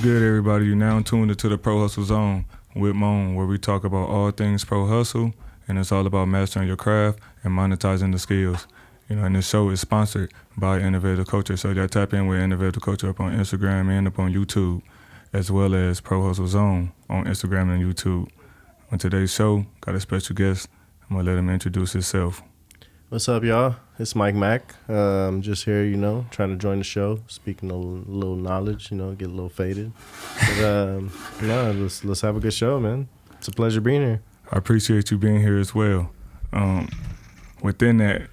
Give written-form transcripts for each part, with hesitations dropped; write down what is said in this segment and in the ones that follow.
good, everybody? You now tuned into the ProHustle Zone with Moan, where we talk about all things pro hustle, and it's all about mastering your craft and monetizing the skills. And this show is sponsored by Innovative Culture, so y'all tap in with Innovative Culture up on Instagram and up on YouTube, as well as ProHustle Zone on Instagram and YouTube. On today's show, got a special guest. I'm gonna let him introduce himself. What's up, y'all? It's Mike Mak. Just here, trying to join the show, speaking a little knowledge, get a little faded. But let's have a good show, man. It's a pleasure being here. I appreciate you being here as well. Within that,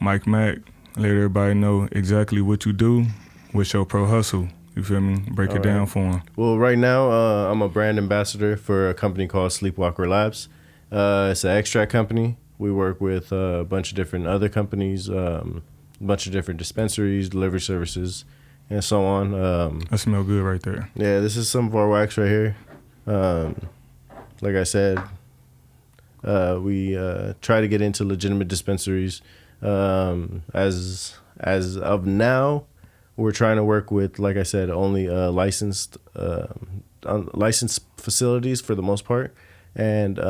Mike Mak, let everybody know exactly what you do with your Pro Hustle. You feel me? Break it down for them. Well, right now, I'm a brand ambassador for a company called Sleepwalker Labs. It's an extract company. We work with a bunch of different other companies, a bunch of different dispensaries, delivery services, and so on. That smells good right there. Yeah, this is some of our wax right here. Like I said, we try to get into legitimate dispensaries. As of now, we're trying to work with, like I said, only licensed facilities for the most part. And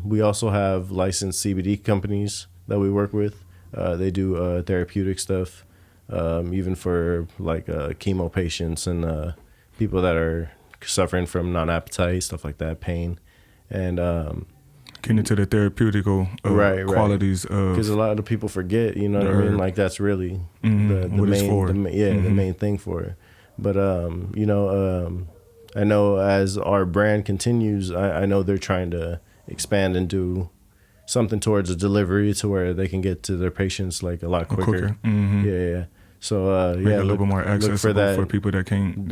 we also have licensed CBD companies that we work with. They do therapeutic stuff, even for like chemo patients and people that are suffering from non-appetite, stuff like that, pain. And getting into the therapeutical qualities of, because a lot of the people forget, you know what I mean? Like that's really the main thing for it. But I know as our brand continues, I know they're trying to expand and do something towards a delivery to where they can get to their patients like a lot quicker. Mm-hmm. Yeah. So make it a little bit more accessible for people that can't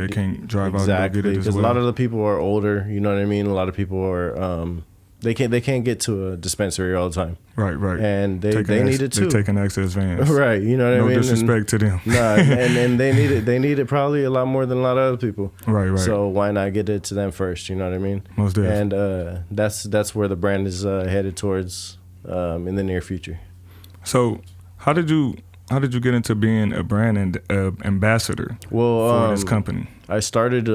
drive out and go get it as well. Because a lot of the people are older, you know what I mean? A lot of people are they can't get to a dispensary all the time. Right. And they need it too. They're taking access vans. Right, you know what I mean? No disrespect to them. Nah, and they need it. They need it probably a lot more than a lot of other people. Right. So why not get it to them first? You know what I mean? Most definitely. And that's where the brand is headed towards in the near future. So how did you get into being a brand ambassador for this company? I started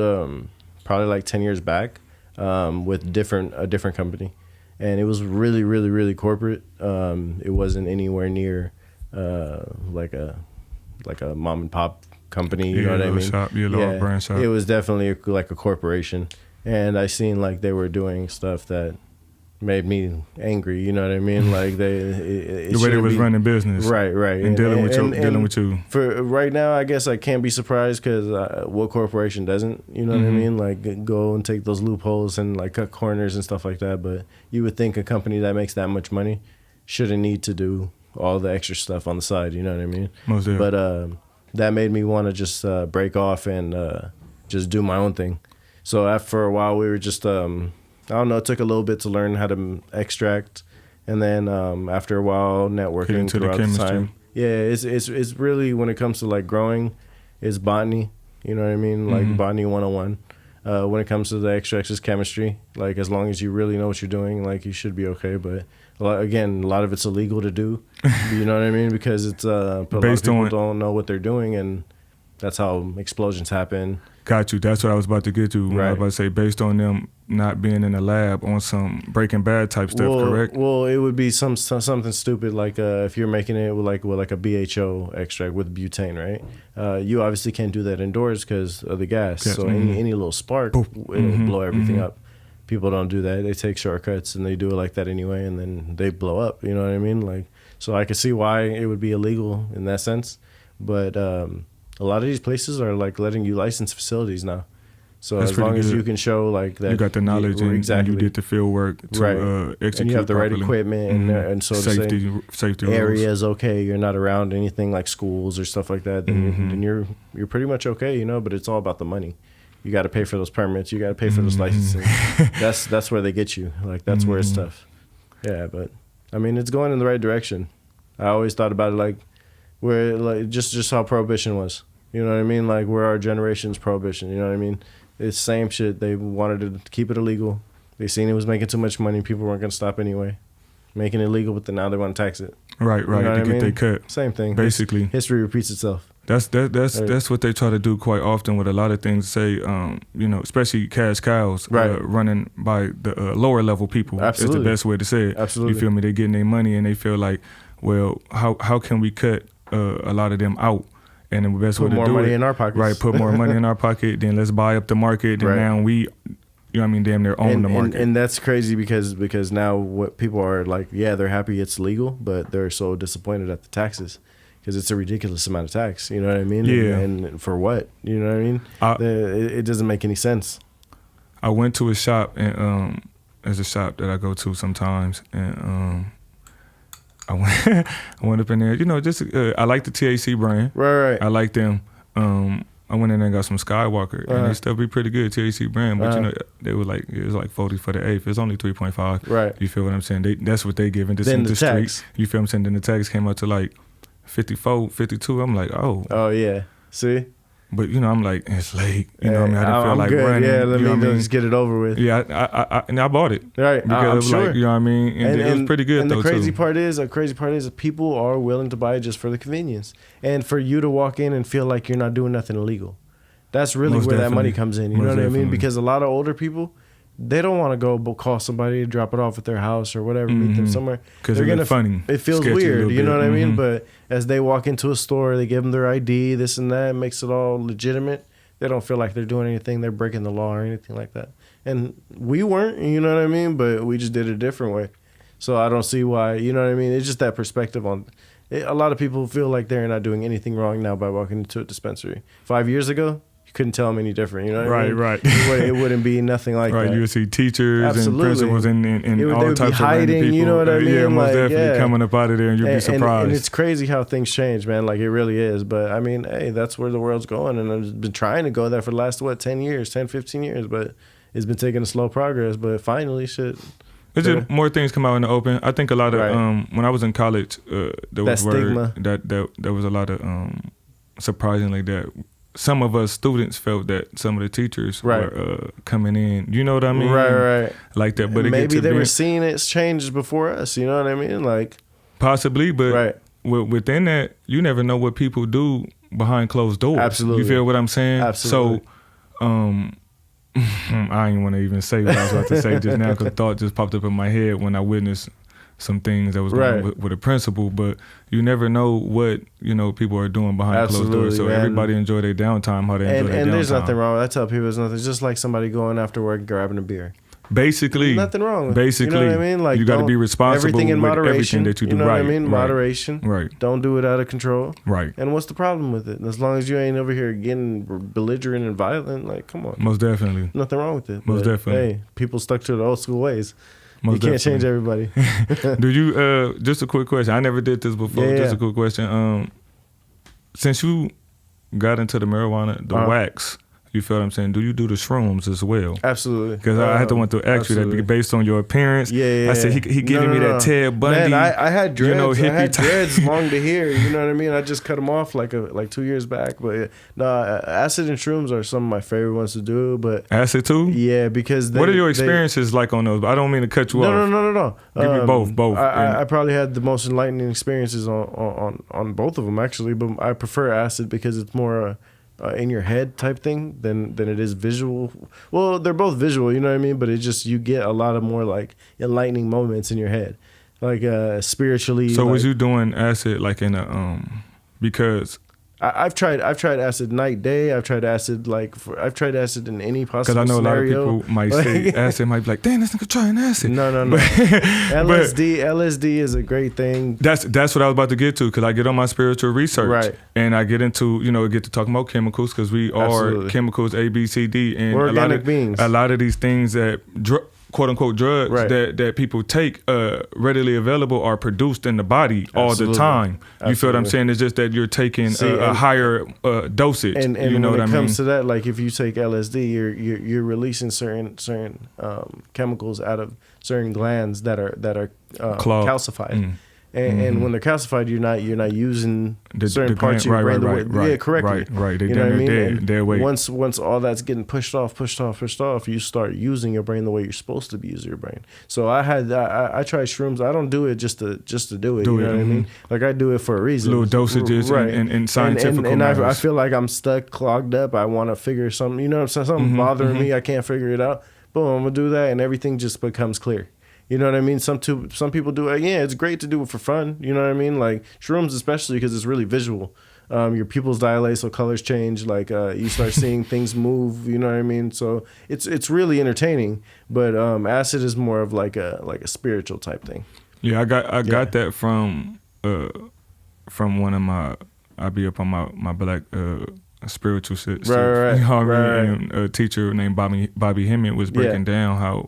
probably like 10 years back with a different company. And it was really, really, really corporate. It wasn't anywhere near like a mom and pop company. You know what I mean? Brand shop. It was definitely like a corporation. And I seen like they were doing stuff that made me angry. You know what I mean? Like the way they was running business, right, and dealing with you. For right now, I guess I can't be surprised because what corporation doesn't? You know what I mean? Like go and take those loopholes and like cut corners and stuff like that. But you would think a company that makes that much money shouldn't need to do all the extra stuff on the side. You know what I mean? Most definitely. But that made me want to just break off and just do my own thing. So after a while, we were just I don't know, it took a little bit to learn how to extract. And then after a while, networking throughout the time. Yeah, it's really, when it comes to like growing, it's botany. You know what I mean? Like botany 101. When it comes to the extracts, it's chemistry. Like as long as you really know what you're doing, like you should be okay. But a lot of it's illegal to do. You know what I mean? Because it's a lot of people don't know what they're doing, and that's how explosions happen. Got you. That's what I was about to get to. Right. I was about to say, based on them not being in the lab on some Breaking Bad type stuff, correct? Well, it would be something stupid like if you're making it with like a BHO extract with butane, right? You obviously can't do that indoors because of the gas. So any little spark will blow everything up. People don't do that. They take shortcuts and they do it like that anyway, and then they blow up. You know what I mean? Like, so I could see why it would be illegal in that sense, but a lot of these places are like letting you license facilities now. So that's as long as you can show like that you got the knowledge and you did the field work to execute and you have the properly. Right equipment and so safety area rules. is okay. You're not around anything like schools or stuff like that. Then you're pretty much okay, But it's all about the money. You got to pay for those permits. You got to pay for those licensing. That's where they get you. Like that's where it's tough. Yeah, but I mean it's going in the right direction. I always thought about it like where like just how prohibition was. You know what I mean? Like we're our generation's prohibition. You know what I mean? It's same shit. They wanted to keep it illegal. They seen it was making too much money. People weren't gonna stop anyway. Making it illegal, but now they want to tax it. Right. You know to get their cut. Same thing. Basically, history repeats itself. That's what they try to do quite often with a lot of things. Say, you know, especially cash cows, running by the lower level people. Absolutely. Is the best way to say it. Absolutely. You feel me? They getting their money and they feel like, well, how can we cut a lot of them out? And the best way to do it, put more money in our pockets. Right, put more money in our pocket. Then let's buy up the market. And now we, you know what I mean, damn near own the market. And that's crazy because now what people are like, yeah, they're happy it's legal, but they're so disappointed at the taxes. Because it's a ridiculous amount of tax, you know what I mean? Yeah. And for what, you know what I mean? It doesn't make any sense. I went to a shop, and there's a shop that I go to sometimes, and I went up in there. You know, just I like the THC brand. Right. I like them. I went in there and got some Sleepwalker, and they still be pretty good, THC brand. But you know, they were like, it was like 40 for the eighth. It's only 3.5. Right. You feel what I'm saying? That's what they giving. Then the street. tax. You feel what I'm saying? Then the tax came out to like 54, 52. I'm like, oh. Oh yeah. See. But you know, I'm like, it's late. You know what I mean? I didn't feel like good. running. Yeah, let you know me what I mean? just get it over with. Yeah, I bought it. Right. Because I'm it was sure. like, you know what I mean? And it was pretty good and though, the crazy too. part is people are willing to buy it just for the convenience. And for you to walk in and feel like you're not doing nothing illegal. That's really Most where that money definitely. comes in. You know Most what I mean? definitely. Because a lot of older people, they don't want to go call somebody to drop it off at their house or whatever, meet them somewhere. Because They're it's funny. It feels Sketchy a weird, little you know bit. what I mean? But as they walk into a store, they give them their ID, this and that, makes it all legitimate. They don't feel like they're doing anything, they're breaking the law or anything like that. And we weren't, you know what I mean? But we just did it a different way. So I don't see why, you know what I mean? It's just that perspective on it. A lot of people feel like they're not doing anything wrong now by walking into a dispensary. 5 years ago, you couldn't tell them any different, you know what I mean? Right. It wouldn't be nothing like that. Right, you would see teachers Absolutely. and principals and They all would be types of hiding, random people. you know what I mean? Yeah, most Like, definitely coming up out of there, and you'd be surprised. And it's crazy how things change, man. Like, it really is. But, I mean, hey, that's where the world's going. And I've been trying to go there for the last, 10 years, 10, 15 years. But it's been taking a slow progress. But finally, shit. It's just more things come out in the open. I think a lot of, Right. when I was in college, there was stigma. that there was a lot of, surprisingly, that some of us students felt that some of the teachers were coming in. You know what I mean? Right. Like that. But maybe they were seeing it change before us. You know what I mean? Like, possibly, but right. Within that, you never know what people do behind closed doors. Absolutely. You feel what I'm saying? Absolutely. So, I didn't want to even say what I was about to say just now because a thought just popped up in my head when I witnessed some things that was going on with a principal. But you never know what, you know, people are doing behind closed doors. So man. Everybody enjoy their downtime, how they enjoy their downtime. And there's nothing wrong. I tell people there's nothing. It's just like somebody going after work and grabbing a beer. Basically, nothing wrong with basically, you know what I mean? Like, you got to be responsible everything in with moderation, everything that you do. You know right, what I mean? Right, moderation. Right. Don't do it out of control. Right. And what's the problem with it? As long as you ain't over here getting belligerent and violent, like, come on. Most definitely. Nothing wrong with it. Most definitely. Hey, people stuck to the old school ways. Most you can't change everybody. Do you, just a quick question. I never did this before. Yeah, just a quick question. Since you got into the marijuana, the wax, you feel what I'm saying? Do you do the shrooms as well? Absolutely. Because I had to want to ask you that based on your appearance. Yeah. I said he giving me that Ted Bundy. Man, I had dreads. You know, hippie I had dreads long to here. You know what I mean? I just cut them off like 2 years back. But no, acid and shrooms are some of my favorite ones to do. But acid too? Yeah, because what are your experiences like on those? I don't mean to cut you off. No. Give me both. I probably had the most enlightening experiences on both of them actually. But I prefer acid because it's more in your head type thing than it is visual. Well, they're both visual, you know what I mean? But it's just, you get a lot of more like enlightening moments in your head, like spiritually. So like, was you doing acid like in a because I've tried acid night day. I've tried acid I've tried acid in any possible scenario. Because I know a lot of people might say acid might be like, damn, this nigga trying acid. No. LSD is a great thing. That's what I was about to get to, because I get on my spiritual research, right? And I get into get to talking about chemicals, because we are chemicals A, B, C, D, and we're organic beings. A lot of these things that quote unquote drugs that people take readily available are produced in the body all the time. You feel what I'm saying? It's just that you're taking a higher dosage. And you know when what it I mean? comes to that, like if you take LSD, you're releasing certain chemicals out of certain glands that are calcified. And when they're calcified, you're not using certain parts of your brain correctly. Right. They you know what I mean? Dead weight. Once all that's getting pushed off, you start using your brain the way you're supposed to be using your brain. So I tried shrooms. I don't do it just to do it. You know what I mean? Like I do it for a reason. Little dosages and scientific. And I feel like I'm stuck, clogged up. I want to figure something. You know what I'm saying? Something bothering me. I can't figure it out. Boom, I'm gonna do that, and everything just becomes clear. You know what I mean? Some people do it. Yeah, it's great to do it for fun. You know what I mean? Like shrooms, especially because it's really visual. Your pupils dilate, so colors change. Like you start seeing things move. You know what I mean? So it's really entertaining. But acid is more of like a spiritual type thing. Yeah, I got that from one of my. I be up on my black spiritual shit. Right. You know what I mean? And a teacher named Bobby Hemmett was breaking down how.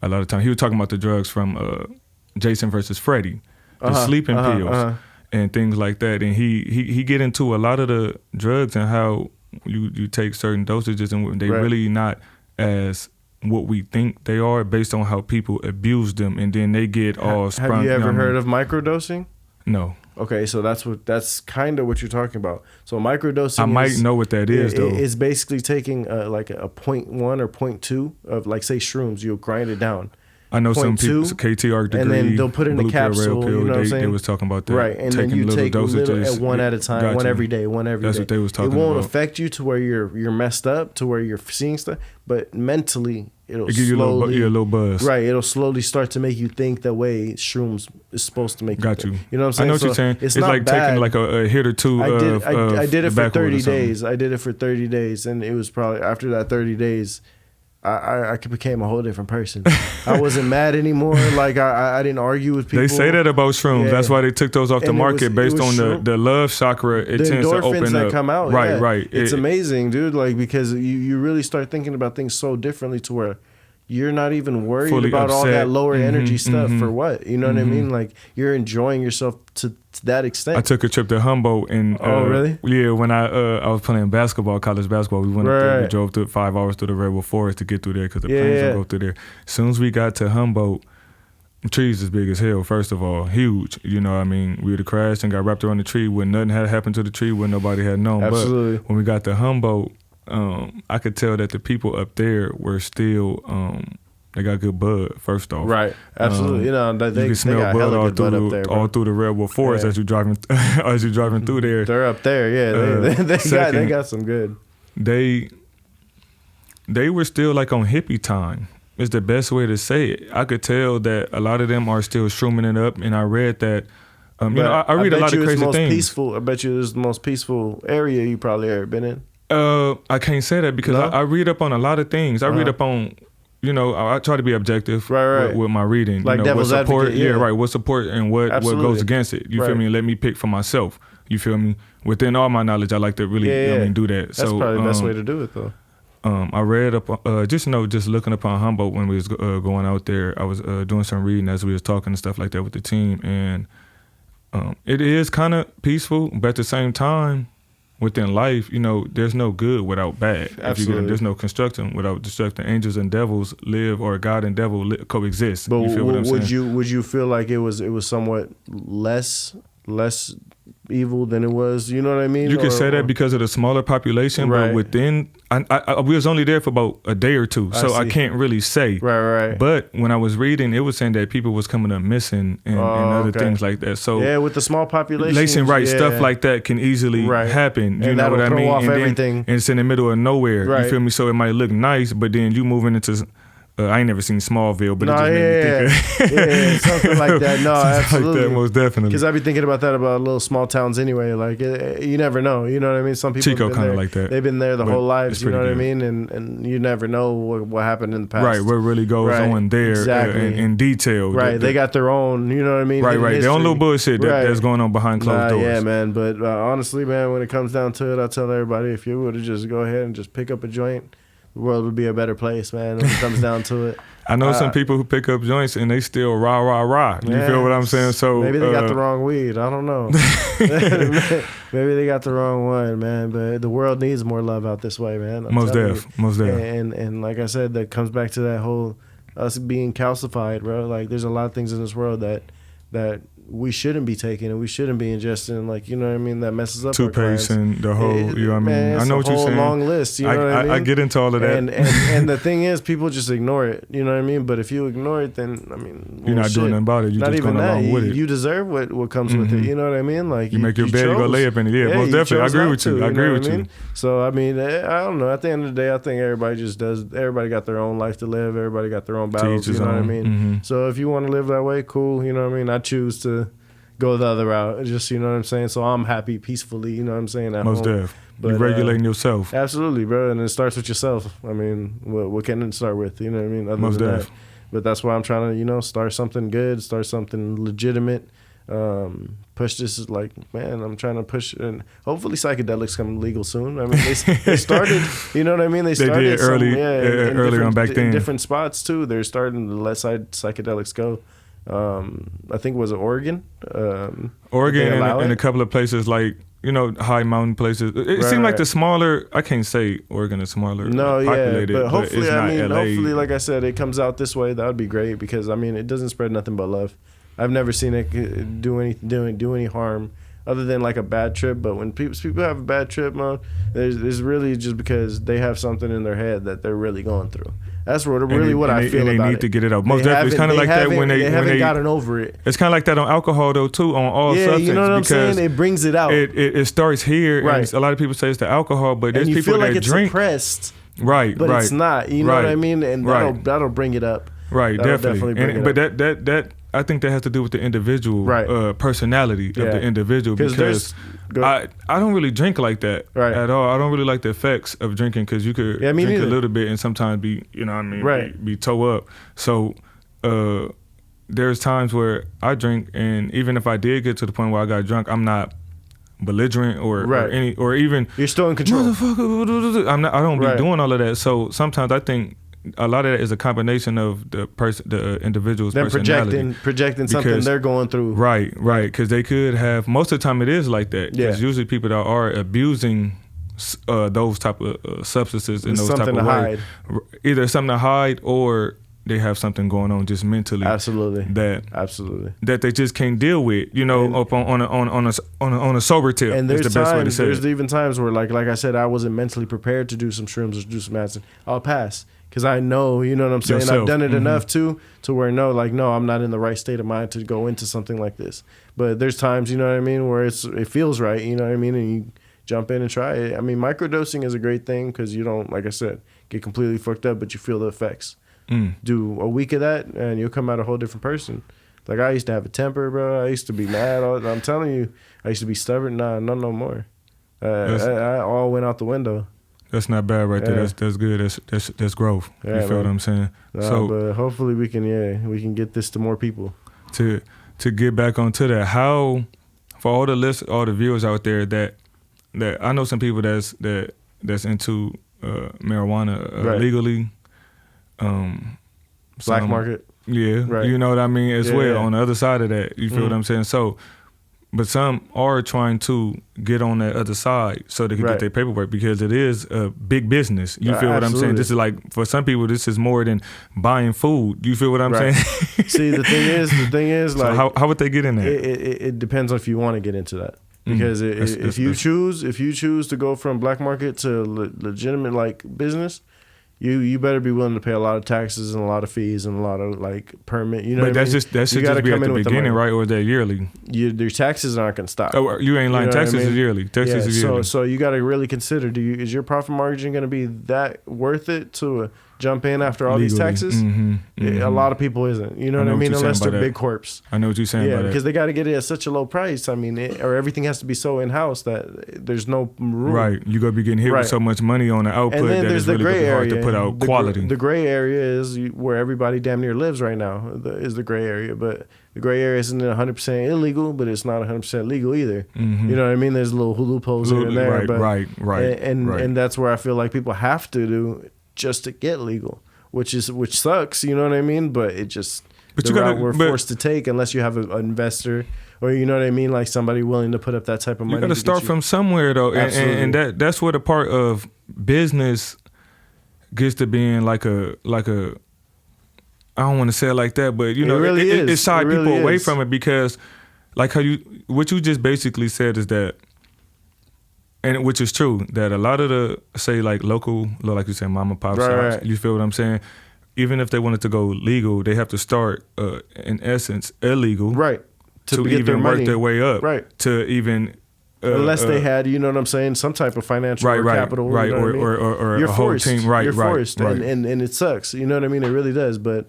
A lot of time he was talking about the drugs from Jason versus Freddy, the sleeping pills and things like that. And he get into a lot of the drugs and how you take certain dosages and they really not as what we think they are based on how people abuse them, and then they get all sprung. Have you ever heard of microdosing? No. Okay, so that's kind of what you're talking about. So microdosing. I might know what that is though. It's basically taking like a 0.1 or 0.2 of like say shrooms. You'll grind it down. I know some people KTR degree, and then they'll put it in a capsule. Pill, you know what I'm saying? They was talking about that. Right, and then you take little one at a time, one every day. That's what they was talking about. It won't affect you to where you're messed up, to where you're seeing stuff, but mentally it'll give you a little buzz. Right, it'll slowly start to make you think the way shrooms is supposed to make you think. You know what I'm saying? I know what you're saying. It's like bad. Taking like a hit or two. I did it for 30 days. I did it for 30 days, and it was probably after that 30 days. I became a whole different person. I wasn't mad anymore. Like I didn't argue with people. They say that about shrooms. Yeah. That's why they took those off the market based on the love chakra. It tends to open endorphins that up. Come out. Right. It's amazing, dude. Like because you really start thinking about things so differently to where you're not even worried about all that lower energy stuff for what? You know what I mean? Like you're enjoying yourself to that extent. I took a trip to Humboldt and really? Yeah, when I was playing college basketball, we went up there. We drove through 5 hours through the Redwood Forest to get through there because the planes don't go through there. As soon as we got to Humboldt, trees as big as hell, first of all, huge. You know what I mean? We would have crashed and got wrapped around the tree when nothing had happened to the tree, when nobody had known. Absolutely. But when we got to Humboldt, I could tell that the people up there were still they got good bud, first off. Right, absolutely. You know, they can smell got bud all up through the Redwood Forest as you're driving through there. They're up there, yeah. They got some good. They were still like on hippie time. It's the best way to say it. I could tell that a lot of them are still shrooming it up, and I read that. I read a lot of crazy things. Peaceful. I bet you it's the most peaceful area you probably ever been in. I can't say that because I read up on a lot of things. I read up on. You know, I try to be objective with my reading. Like you know, devil's what support, advocate, right. What support and what goes against it. You feel me? Let me pick for myself. You feel me? Within all my knowledge, I like to really do that. That's probably the best way to do it, though. I read up, just looking upon Humboldt when we was going out there. I was doing some reading as we was talking and stuff like that with the team, and it is kind of peaceful, but at the same time, within life, you know, there's no good without bad. Absolutely. There's no construction without destruction. Angels and devils live, or God and devil coexist. But you feel what I'm saying? Would you feel like it was somewhat less evil than it was? You know what I mean? You could say that because of the smaller population, but within, we was only there for about a day or two, so I can't really say. Right. But when I was reading, it was saying that people was coming up missing and other things like that. So with the small population, stuff like that can easily happen. You know what I mean? Off everything. And it's in the middle of nowhere. Right. You feel me? So it might look nice, but then you moving into. I ain't never seen Smallville, but it just made me think something like that. No, absolutely. Like that, most definitely. Because I be thinking about that about little small towns anyway. Like you never know. You know what I mean? Some people Chico kind of like that. They've been there the whole lives. You know what I mean? And you never know what happened in the past. Right, what really goes on there in detail. Right, they got their own. You know what I mean? Right. Their own little bullshit that's going on behind closed doors. Yeah, man. But honestly, man, when it comes down to it, I tell everybody, if you would have just go ahead and just pick up a joint, the world would be a better place, man, when it comes down to it. I know some people who pick up joints and they still rah. You feel what I'm saying? So maybe they got the wrong weed. I don't know. Maybe they got the wrong one, man. But the world needs more love out this way, man. Most def. And like I said, that comes back to that whole us being calcified, bro. Like there's a lot of things in this world that we shouldn't be taking and we shouldn't be ingesting, like, you know what I mean, that messes up our Toothpaste clients. and the whole, you know what I mean? Man, I know what you're saying. It's a whole long list, you know what I mean? I get into all of that. And the thing is, people just ignore it, you know what I mean? But if you ignore it, then, I mean, you're not doing nothing about it. You're not just even going that. along with it. You deserve what comes with it, you know what I mean? Like, you make your bed, you go lay up in it. Yeah, most definitely. I agree with you. I agree with you. So, I mean, I don't know. At the end of the day, I think everybody got their own life to live. Everybody got their own battles, you know what I mean? So if you want to live that way, cool, you know what I mean? I choose to go the other route, just, you know what I'm saying? So I'm happy peacefully, you know what I'm saying? Most definitely. You're regulating yourself. Absolutely, bro. And it starts with yourself. I mean, what can it start with? You know what I mean? Other Most than definitely. that. But that's why I'm trying to, you know, start something good, start something legitimate. Push this, like, man, I'm trying to push, and hopefully psychedelics come legal soon. I mean, they started, you know what I mean? They started did early on back then. In different spots too. They're starting to let psychedelics go. I think was it Oregon? Oregon and a couple of places like, you know, high mountain places. It seemed like the smaller, I can't say Oregon is smaller. Populated, but hopefully, but it's not LA. hopefully, like I said, it comes out this way. That would be great because, I mean, it doesn't spread nothing but love. I've never seen it do any harm other than like a bad trip. But when people have a bad trip, man, it's really just because they have something in their head that they're really going through. That's what I feel about it. They need to get it out. Most definitely, it's kind of like that when they haven't gotten over it. It's kind of like that on alcohol though too, on all substances. You know what I'm saying? It brings it out. It starts here, right? And a lot of people say it's the alcohol, but there's and you people feel like that it's drink suppressed, right? But it's not. You know what I mean? And that'll bring it up. Right, definitely. Bring it but up. that I think that has to do with the individual personality of the individual, because I don't really drink like that at all. I don't really like the effects of drinking, because you could drink a little bit and sometimes be, you know what I mean, be toe up. So there's times where I drink, and even if I did get to the point where I got drunk, I'm not belligerent or even you're still in control. Motherfucker, I don't be doing all of that. So sometimes I think a lot of that is a combination of the individual's personality. Projecting something they're going through. Right, because they could have, most of the time it is like that. Because usually people that are abusing those type of substances in those type of ways. Either something to hide or they have something going on just mentally. Absolutely. That they just can't deal with, you know, up on a sober tip. And there's the best way to say there's it. even times where like I said, I wasn't mentally prepared to do some shrooms or do some acid. I'll pass. Because I know, you know what I'm saying? I've done it enough to where no, I'm not in the right state of mind to go into something like this. But there's times, you know what I mean, where it feels right, you know what I mean, and you jump in and try it. I mean, microdosing is a great thing because you don't, like I said, get completely fucked up, but you feel the effects. Do a week of that, and you'll come out a whole different person. Like, I used to have a temper, bro. I used to be mad. I'm telling you, I used to be stubborn. Nah, no more. I all went out the window. That's not bad right there. That's good. That's growth. You feel what I'm saying? But hopefully we can get this to more people. To get back onto that, how, for all the viewers out there that I know some people that's into marijuana legally. Black market. Yeah, you know what I mean as well. On the other side of that, you feel what I'm saying? So, but some are trying to get on that other side so they can get their paperwork, because it is a big business. You feel what I'm saying? This is like, for some people, this is more than buying food. You feel what I'm saying? See, the thing is, like, so how would they get in there? It depends on if you want to get into that. Because if you choose to go from black market to legitimate like business, you better be willing to pay a lot of taxes and a lot of fees and a lot of like permit. You know, but that should just be at the beginning, right? Or is that yearly? Your taxes aren't gonna stop. Oh, you ain't lying. Taxes is yearly. Taxes is yearly. So you got to really consider: is your profit margin gonna be that worth it to jump in after all these taxes? A lot of people isn't. You know what I mean? Unless they're big corps. I know what you're saying. Yeah, because they got to get it at such a low price. I mean, or everything has to be so in house that there's no room. Right, you gonna be getting hit with so much money on the output that it's really hard to put out quality. The gray area is where everybody damn near lives right now. Is the gray area, but the gray area isn't 100% illegal, but it's not 100% legal either. You know what I mean? There's little loopholes here and there. Right. And that's where I feel like people have to do just to get legal, which sucks. You know what I mean? But it just we're forced to take unless you have an investor, or you know what I mean, like somebody willing to put up that type of money. You got to start from somewhere though, and that's where the part of business gets to being like a. I don't want to say it like that, but you know, it side people away from it, because like what you just basically said is that, and which is true, that a lot of the, say, like local, like you said, mom and pop shops, right. you feel what I'm saying? Even if they wanted to go legal, they have to start, in essence, illegal. Right. To get their even work money. their way up. Right. To even... Unless they had, you know what I'm saying, some type of financial or capital. Right, you know or you're a forced. whole team. Right, you're right, forced, right. And it sucks. You know what I mean? It really does. But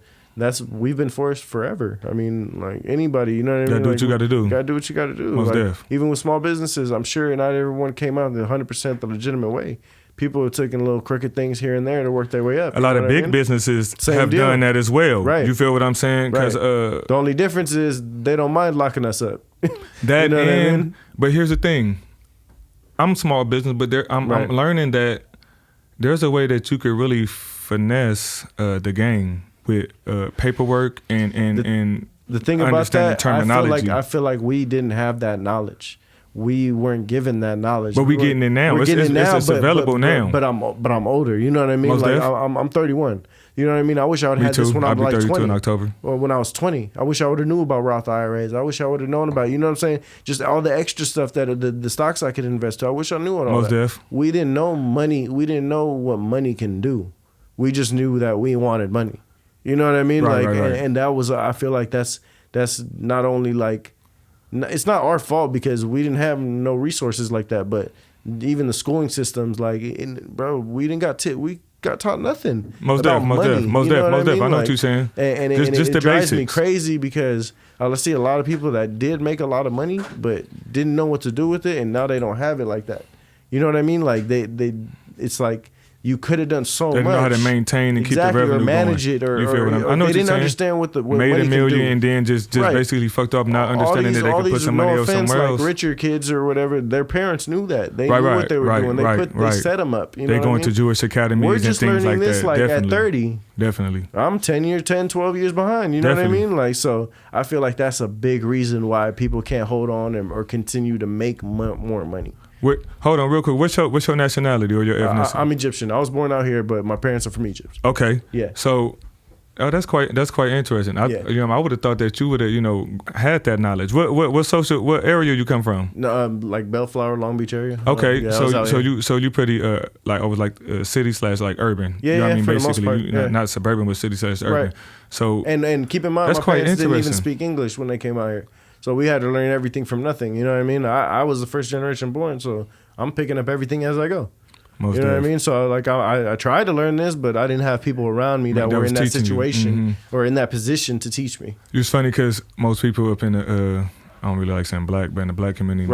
we've been forced forever. I mean, like anybody, you know what I mean? Gotta do what you gotta do. Gotta do what you gotta do. Most like, def. even with small businesses, I'm sure not everyone came out the 100% the legitimate way. People are taking little crooked things here and there to work their way up. A lot of big businesses have done that as well. Right. You feel what I'm saying? Because the only difference is they don't mind locking us up. That you know what I mean? But here's the thing. I'm small business, but I'm learning that there's a way that you could really finesse the game with paperwork and the thing about that, terminology. I feel like we didn't have that knowledge. We weren't given that knowledge. But we're getting it now. It's available now. But I'm older. You know what I mean? Most like I'm 31. You know what I mean? I wish I would have had this when I was like 20. In October. Or when I was 20. I wish I would have knew about Roth IRAs. I wish I would have known about, you know what I'm saying? Just all the extra stuff that the stocks I could invest to. I wish I knew all Most that. def. We didn't know money. We didn't know what money can do. We just knew that we wanted money. You know what I mean? Right, like, right. And that was, I feel like that's not only like, it's not our fault because we didn't have no resources like that, but even the schooling systems, like, bro, we got taught nothing. Most def. I know what you're saying. And just it the drives me basics. crazy because I see a lot of people that did make a lot of money, but didn't know what to do with it, and now they don't have it like that. You know what I mean? Like it's like you could have done so much. They know how to maintain and keep the revenue or manage going. it, or, you feel what or I know they what didn't you're understand what made money a million can do. and then just basically fucked up, not understanding that they could put some money else somewhere else. Like richer kids or whatever, their parents knew that. They knew what they were doing. They set them up. You know they going to Jewish academies We're and just things learning like this that. like Definitely. at 30. Definitely. I'm 12 years behind. You know what I mean? Like, so I feel like that's a big reason why people can't hold on or continue to make more money. Hold on real quick. What's your nationality or your ethnicity? I'm Egyptian. I was born out here, but my parents are from Egypt. Okay. Yeah. So, that's quite interesting. I would have thought that you would have had that knowledge. What area you come from? No, like Bellflower, Long Beach area. Okay. So you pretty like over like city / like urban. Yeah. You know what I mean? For Basically, the most part, not suburban, but city / urban. Right. So and keep in mind, that's my quite parents didn't even interesting. speak English when they came out here. So we had to learn everything from nothing. You know what I mean? I was the first generation born, so I'm picking up everything as I go. Most you know what I mean? So like I tried to learn this, but I didn't have people around me that were in that situation or in that position to teach me. It's funny because most people up in the I don't really like saying black, but in the black community,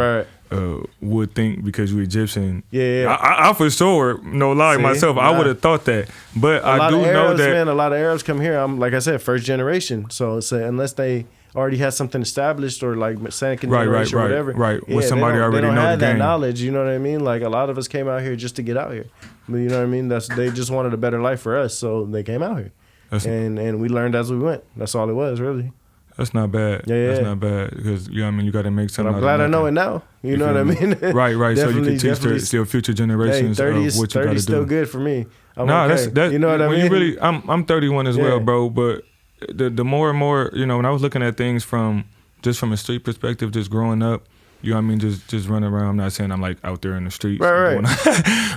would think because you're Egyptian. Yeah. I for sure, no lie myself, I would have thought that. But I do know that. Man, a lot of Arabs come here. I'm like I said, first generation. So it's unless they already had something established or like second generation or whatever. Right. With somebody already know the game. They don't have that game. knowledge. You know what I mean? Like a lot of us came out here just to get out here. You know what I mean? They just wanted a better life for us, so they came out here. And we learned as we went. That's all it was, really. That's not bad. Yeah. That's not bad because you got to make something. But I'm glad I know it now. You know what I mean? Right. So you can teach still future generations what you got to do. 30 is still good for me. That's you know what I mean? I'm 31 as well, bro. But the more and more, when I was looking at things from a street perspective, just growing up, you know what I mean, just running around. I'm not saying I'm like out there in the streets, right.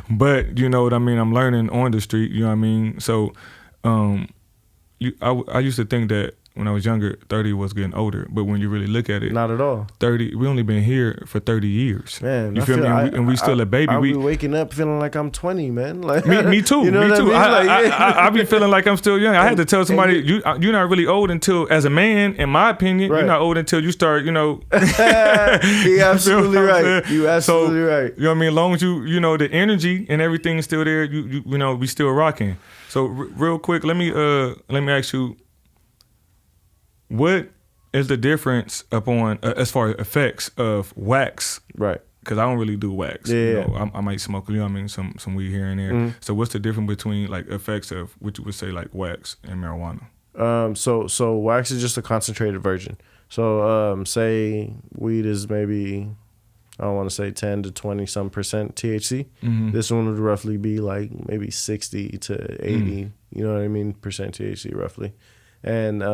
But you know what I mean. I'm learning on the street. You know what I mean. So, I used to think that when I was younger, 30 was getting older. But when you really look at it, not at all. 30. We only been here for 30 years. Man, you feel me? And we still a baby. I be waking up feeling like I'm 20, man. Like me too. You know me too. I be feeling like I'm still young. I had to tell somebody you're not really old until, as a man, in my opinion, you're not old until you start. You're absolutely right. You absolutely right. You know what I mean? As long as the energy and everything is still there, you we still rocking. So real quick, let me ask you. What is the difference upon as far as effects of wax? Right. Because I don't really do wax. Yeah. I might smoke, some weed here and there. Mm-hmm. So what's the difference between like effects of what you would say like wax and marijuana? So wax is just a concentrated version. So say weed is maybe, I don't want to say 10 to 20 some percent THC. Mm-hmm. This one would roughly be like maybe 60 to 80, you know what I mean, percent THC roughly. And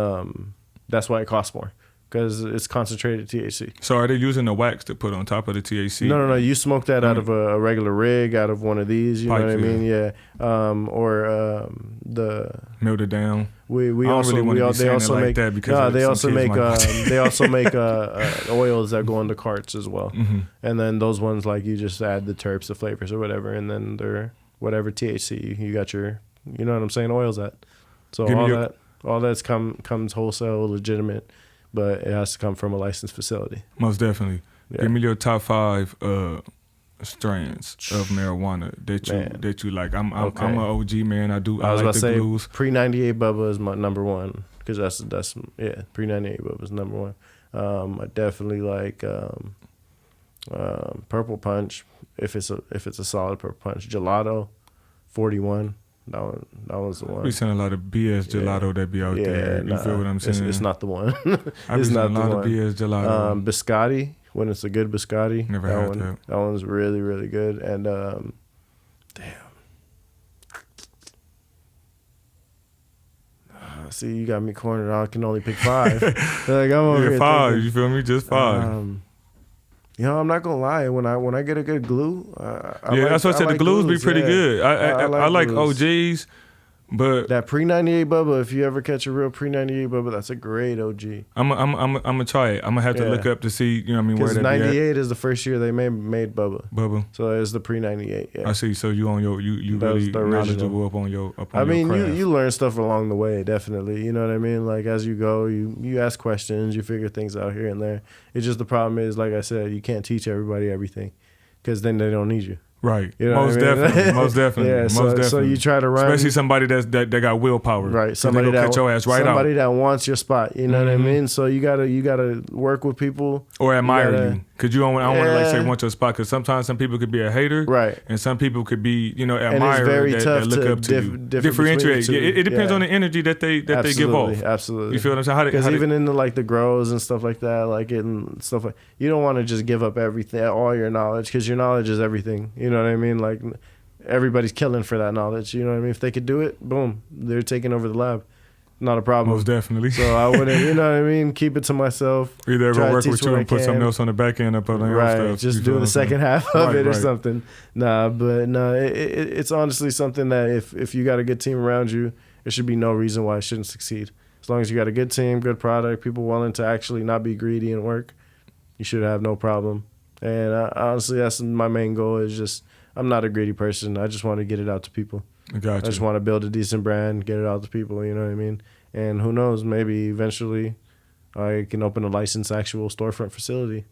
that's why it costs more, because it's concentrated THC. So are they using the wax to put on top of the THC? No. You smoke that out of a regular rig, out of one of these. You know what I mean? Yeah. Or the milled it down. We I don't also really want to be they saying also it like make that because they also make they also make oils that go into carts as well. Mm-hmm. And then those ones, like, you just add the terps, the flavors or whatever, and then they're whatever THC you got your, you know what I'm saying, oils at. So all that's comes wholesale, legitimate, but it has to come from a licensed facility. Most definitely. Yeah. Give me your top 5 strands of marijuana that you like. I'm an OG man. I was like about the to say blues. pre-98 Bubba is my number one, because that's pre-98 Bubba is number one. I definitely like Purple Punch, if it's a solid Purple Punch. Gelato 41. That was the one. We seen a lot of BS gelato that be out there. You feel what I'm saying? It's not the one. I've seen a lot of BS gelato. Biscotti, when it's a good Biscotti. Never had that. That one's really, really good. And see, you got me cornered. I can only pick 5. Like, I'm over here 5. thinking, You feel me? Just 5. I'm not gonna lie. When I get a good glue, that's what I said. The glues be pretty good. I like OGs, but that pre-98 Bubba. If you ever catch a real pre-98 Bubba, that's a great OG. I'm gonna try it. I'm gonna have to look up to see. You know what I mean? Where Because that 98 is the first year they made Bubba. So it's the pre-98. Yeah. I see. So you on your you really knowledgeable up on your craft. You learn stuff along the way, definitely. You know what I mean? Like, as you go, you ask questions, you figure things out here and there. It's just the problem is, like I said, you can't teach everybody everything, because then they don't need you. Right. You know most definitely. Yeah. So you try to run, especially somebody that got willpower. Right. Somebody that catch your ass right somebody out. that wants your spot. You know what I mean? So you gotta work with people or admire you. Because I don't want to like say want your spot. Because sometimes some people could be a hater, right? And some people could be admirer. And it's very tough that look to up to you. Differentiate. It depends on the energy that they give off. Absolutely. You feel what I'm saying? Because even in the grows and stuff like that, you don't want to just give up everything, all your knowledge, because your knowledge is everything. You know what I mean? Like, everybody's killing for that knowledge. You know what I mean? If they could do it, boom, they're taking over the lab. Not a problem. Most definitely. So I wouldn't, you know what I mean? Keep it to myself. Either ever work with you and put something else on the back end up on your stuff. Just do the second half of it or something. It's honestly something that if you got a good team around you, there should be no reason why it shouldn't succeed. As long as you got a good team, good product, people willing to actually not be greedy and work, you should have no problem. And honestly, that's my main goal, is just, I'm not a greedy person. I just want to get it out to people. Gotcha. I just want to build a decent brand, get it out to people, you know what I mean? And who knows, maybe eventually I can open a licensed actual storefront facility.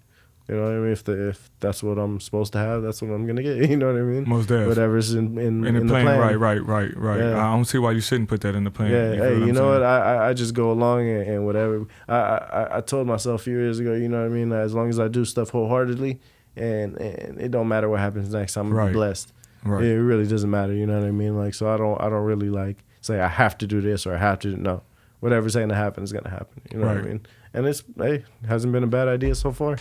You know what I mean? If that's what I'm supposed to have, that's what I'm going to get. You know what I mean? Most definitely. Whatever's in the plan. Right. Yeah. I don't see why you shouldn't put that in the plan. Yeah, you know what? I just go along and whatever. I told myself a few years ago, you know what I mean? As long as I do stuff wholeheartedly, and it don't matter what happens next, I'm blessed. Right. It really doesn't matter, you know what I mean? Like, so I don't really like say I have to do this or I have to no. Whatever's going to happen is going to happen. You know what I mean? And it hasn't been a bad idea so far.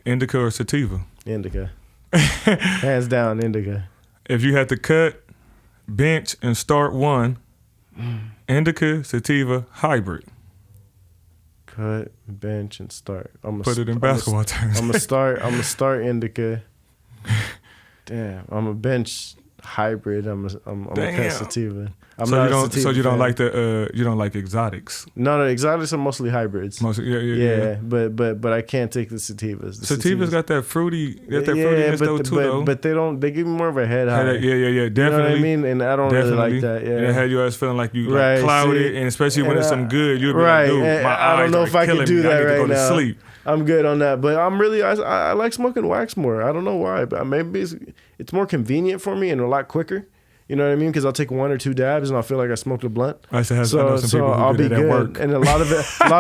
Indica or sativa? Indica. Hands down, indica. If you had to cut, bench, and start one, indica, sativa, hybrid. Cut, bench, and start. Put it in basketball terms. I'm gonna start indica. Damn, I'm a bench hybrid. I'm a cut sativa. So you don't like you don't like exotics? No, exotics are mostly hybrids. Yeah. But I can't take the sativas. Sativas got that fruitiness though. But they give me more of a head high. Yeah, definitely. You know what I mean? And I don't really like that. Yeah. And it had your ass feeling like you like clouded, and especially when it's some good, you'll be like, dude, my eyes I don't know if I can do that right now. I need to go to sleep. I'm good on that, but I like smoking wax more. I don't know why, but maybe it's more convenient for me and a lot quicker. You know what I mean? Because I'll take 1 or 2 dabs and I'll feel like I smoked a blunt. I know some people who I'll do be that at good. work. And a lot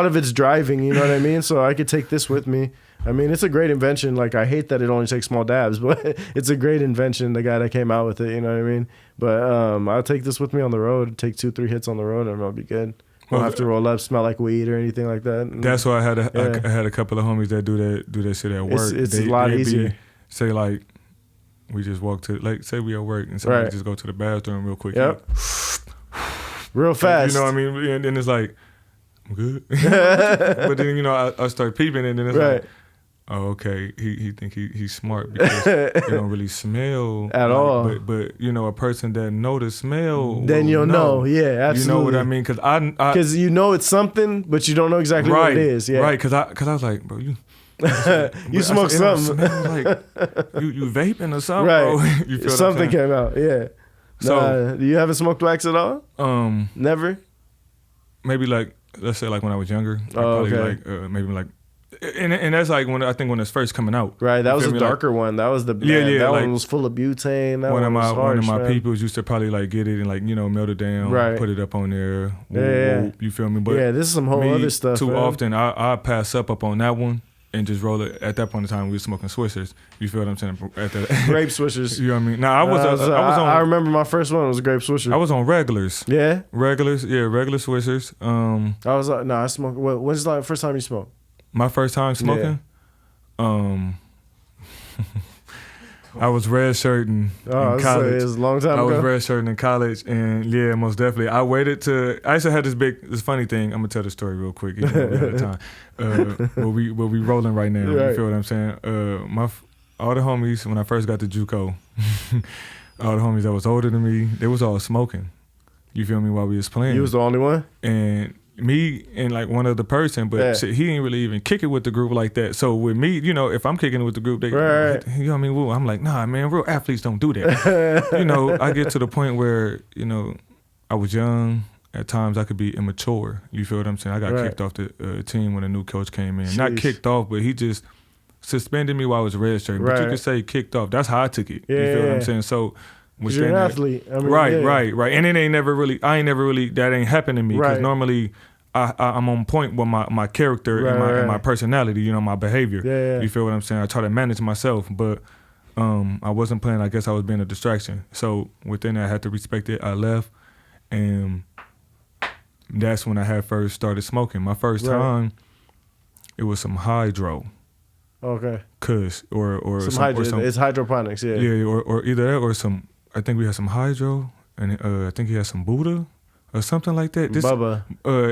of it's driving. You know what I mean? So I could take this with me. I mean, it's a great invention. Like, I hate that it only takes small dabs, but it's a great invention. The guy that came out with it. You know what I mean? But I'll take this with me on the road. Take 2-3 hits on the road, and I'll be good. Don't have to roll up, smell like weed or anything like that. That's why I had a couple of homies that do that shit at work. It's a lot easier. Say like, we just walk to, like, say we at work and somebody just go to the bathroom real quick. Yep. Real fast. You know what I mean? And then it's like, I'm good. But then, you know, I start peeping and then it's Right. like, oh, okay, he think he's smart because you don't really smell At all. But you know, a person that know the smell, Then will you'll know. Yeah, absolutely. You know what I mean? Because I Because you know it's something, but you don't know exactly what it is. Yeah. right. Because I was like, bro, you smoke something. Like you vaping or something, Right. bro. You feel Something what I'm saying? came out. Yeah. So you haven't smoked wax at all? Never? Maybe like, let's say like when I was younger. Like Oh, probably okay. like maybe like. And that's like when I think when it's first coming out. Right, that You was feel a me? darker one. That was the that like, one was full of butane. That one of was harsh, my man. peoples used to probably like get it and like, you know, melt it down, Right. put it up on there. Yeah. You feel me? But Yeah, this is some whole me, other stuff. Too man. often I pass up on that one and just roll it. At that point in time, we were smoking Swishers. You feel what I'm saying? At the, Grape swishers. You know what I mean? Nah, I was on. I remember my first one was grape swisher. I was on regulars. Yeah. Regular Swishers. I was I smoked. When's the first time you smoked? My first time smoking. I was red shirting in college. It was a long time I ago. was red shirting in college, and yeah, most definitely. I waited to. I used to have this funny thing. I'm gonna tell the story real quick. You know, we out of time. Where we rolling right now. Right. You feel what I'm saying? All the homies when I first got to JUCO, all the homies that was older than me, they was all smoking. You feel me? While we was playing. You was the only one. And me and like one other person, but Yeah. shit, he didn't really even kick it with the group like that. So with me, you know, if I'm kicking it with the group, they, Right. you know what I mean? Well, I'm like, nah, man, real athletes don't do that. You know, I get to the point where, you know, I was young. At times I could be immature. You feel what I'm saying? I got Right. kicked off the team when a new coach came in. Not Sheesh. kicked off, but he just suspended me while I was redshirting. But you Right. could say kicked off. That's how I took it. You feel what Yeah. I'm saying? So, Because you're an athlete. I mean, right. yeah. And it ain't never really, that ain't happened to me. Because Right. normally I'm on point with my character and my personality, you know, my behavior. Yeah. You feel what I'm saying? I try to manage myself, but I wasn't playing. I guess I was being a distraction. So within that, I had to respect it. I left, and that's when I had first started smoking. My first Right. time, it was some hydro. Okay. Kush or Some hydro. It's hydroponics. Yeah. yeah, or either that or some. I think we had some hydro, and I think he had some Buddha or something like that. Bubba.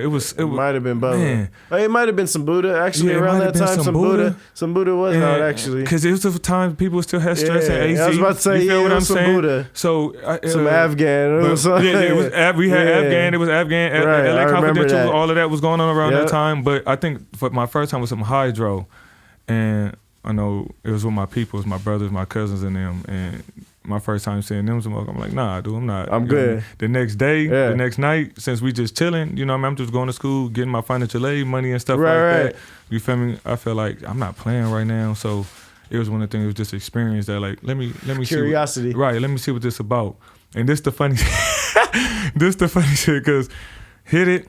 It was Might have been Bubba. Man. It might have been some Buddha actually Yeah, it around might that have been time. some Some Buddha. Some Buddha was out actually. Because it was the time people still had stress and AC. I was about to say, you feel yeah, what it I'm was some saying? Buddha. So Some Afghan. It was some, yeah, it was. We had Yeah. Afghan. It was Afghan. Right, I LA remember Confidential. that. All of that was going on around Yep. that time. But I think for my first time was some hydro, and I know it was with my peoples, my brothers, my cousins, and them. And my first time seeing them smoke, I'm like, nah, dude, I'm not. I'm You know what I good. mean? The next day, Yeah. the next night, since we just chilling, you know what I mean? I'm just going to school, getting my financial aid money and stuff Right, like right. that. You feel me? I feel like I'm not playing right now. So it was one of the things, it was just experience that like, let me Curiosity. see. Right, let me see what this about. And this the funny shit, because hit it,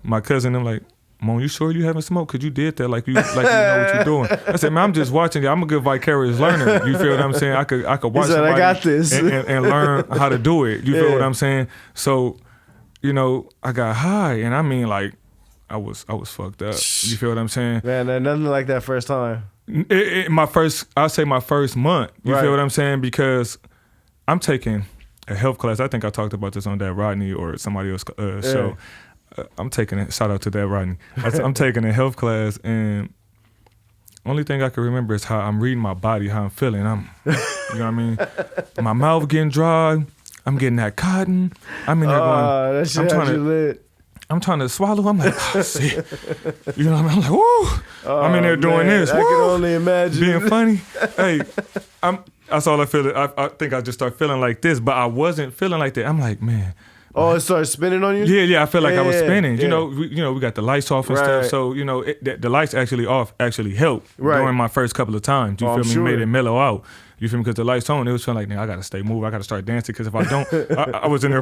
my cousin, I'm like, Mon, you sure you haven't smoked? Cause you did that like you know what you're doing. I said, man, I'm just watching you. I'm a good vicarious learner. You feel what I'm saying? I could watch said, somebody I got this. and learn how to do it. You feel Yeah. what I'm saying? So, you know, I got high, and I mean, like, I was fucked up. You feel what I'm saying? Man, nothing like that first time. I'll say my first month. You Right. feel what I'm saying? Because I'm taking a health class. I think I talked about this on that Rodney or somebody else show. I'm taking a shout out to that Rodney. I'm taking a health class, and only thing I can remember is how I'm reading my body, how I'm feeling. You know what I mean? My mouth getting dry. I'm getting that cotton. I'm in there going. That shit lit. I'm trying to swallow. I'm like, oh, shit. You know what I mean? I'm like, woo. I'm in there doing man, this. I woo. can only imagine. Being funny. Hey, that's all I feel. I think I just start feeling like this, but I wasn't feeling like that. I'm like, man. Oh, it started spinning on you? Yeah. I feel like I was spinning. Yeah. You know, we got the lights off and stuff. Right. So the lights actually off actually helped Right. during my first couple of times. You Oh, feel I'm me? sure. Made it mellow out. You feel me? Because the lights on, it was feeling like, I gotta stay moving. I gotta start dancing. Because if I don't, I was in there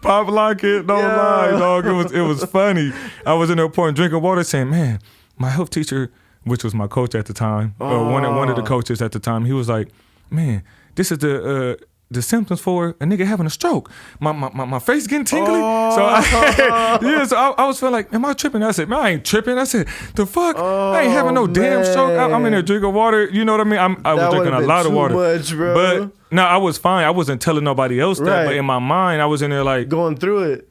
pop locking. Don't lie, dog. It was funny. I was in there pouring drinking water, saying, man, my health teacher, which was my coach at the time, one of the coaches at the time, he was like, man, this is the symptoms for a nigga having a stroke. My face getting tingly. So I was feeling like, am I tripping? I said, man, I ain't tripping. I said, the fuck? I ain't having no damn stroke. I'm in there drinking water. You know what I mean? I was drinking a lot of water. Much, bro. But no, I was fine. I wasn't telling nobody else that. Right. But in my mind, I was in there like Going through it.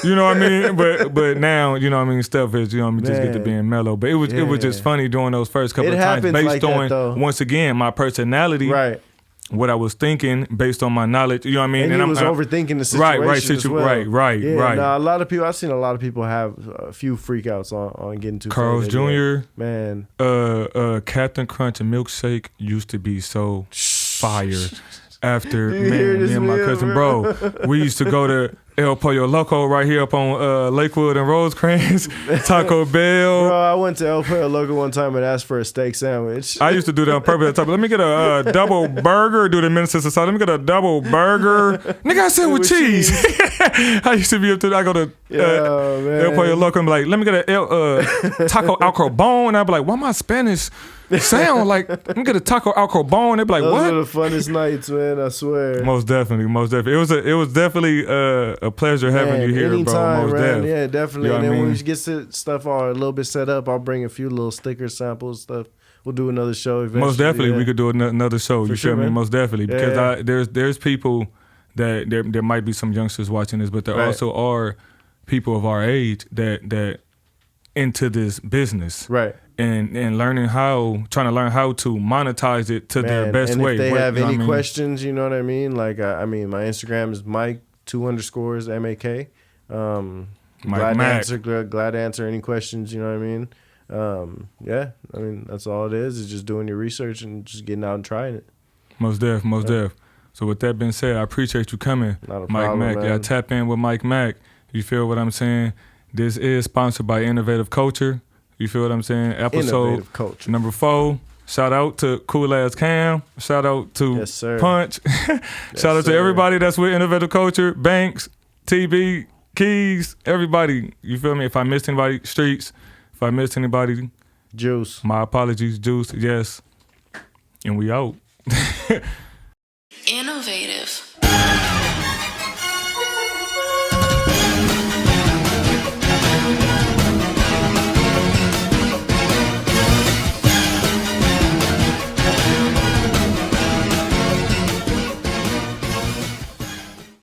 You know what I mean? But now, you know what I mean, stuff is, you know what I mean, just get to Man. being mellow. But it was just funny doing those first couple It of times happens based like that, on, though. once again, my personality, Right. what I was thinking based on my knowledge. You know what I mean? And he was overthinking the situation as well. Right. Nah, a lot of people, I've seen a lot of people have a few freakouts on getting too Carl's faded. Jr. Man. Captain Crunch and milkshake used to be so fire. After, You hear man, this me and my meal, cousin, bro, we used to go to El Pollo Loco right here up on Lakewood and Rosecrans, Taco Bell. Bro, I went to El Pollo Loco one time and asked for a steak sandwich. I used to do that on purpose. Let me get a double burger. Do the Minnesota style. Let me get a double burger. Nigga, I said with cheese. I used to be up to. I go to El Pollo Loco and be like, let me get a taco al carbone. And I'd be like, why my Spanish sound like? Let me get a taco al carbone. They'd be like, Those what? were the funnest nights, man. I swear. Most definitely. It was definitely a pleasure having you here, anytime, bro. Most man. def. Yeah, definitely. You know And what then I when mean? we get stuff all a little bit set up, I'll bring a few little sticker samples stuff. We'll do another show eventually. Most definitely, yeah. we could do another show. You sure, feel me? man. Most definitely, because Yeah. there's people that there might be some youngsters watching this, but there Right. also are people of our age that into this business, Right. and trying to learn how to monetize it to their Man, best and way. if they have you know any what I mean? questions, you know what I mean? Like, I mean, my Instagram is Mike 2_ MAK. Mike Mak. Glad to answer any questions. You know what I mean? Yeah, I mean that's all it is. Is just doing your research and just getting out and trying it. Most def. So with that being said, I appreciate you coming, Not a Mike problem, Mak. man. Yeah, tap in with Mike Mak. You feel what I'm saying? This is sponsored by Innovative Culture. You feel what I'm saying? Episode Innovative culture. number 4. Shout out to Cool Ass Cam. Shout out to Yes, sir. Punch. Shout out to sir. everybody that's with Innovative Culture. Banks, TB, Keys, everybody. You feel me? If I missed anybody, Streets. If I missed anybody, Juice. my apologies. Juice, yes. And we out.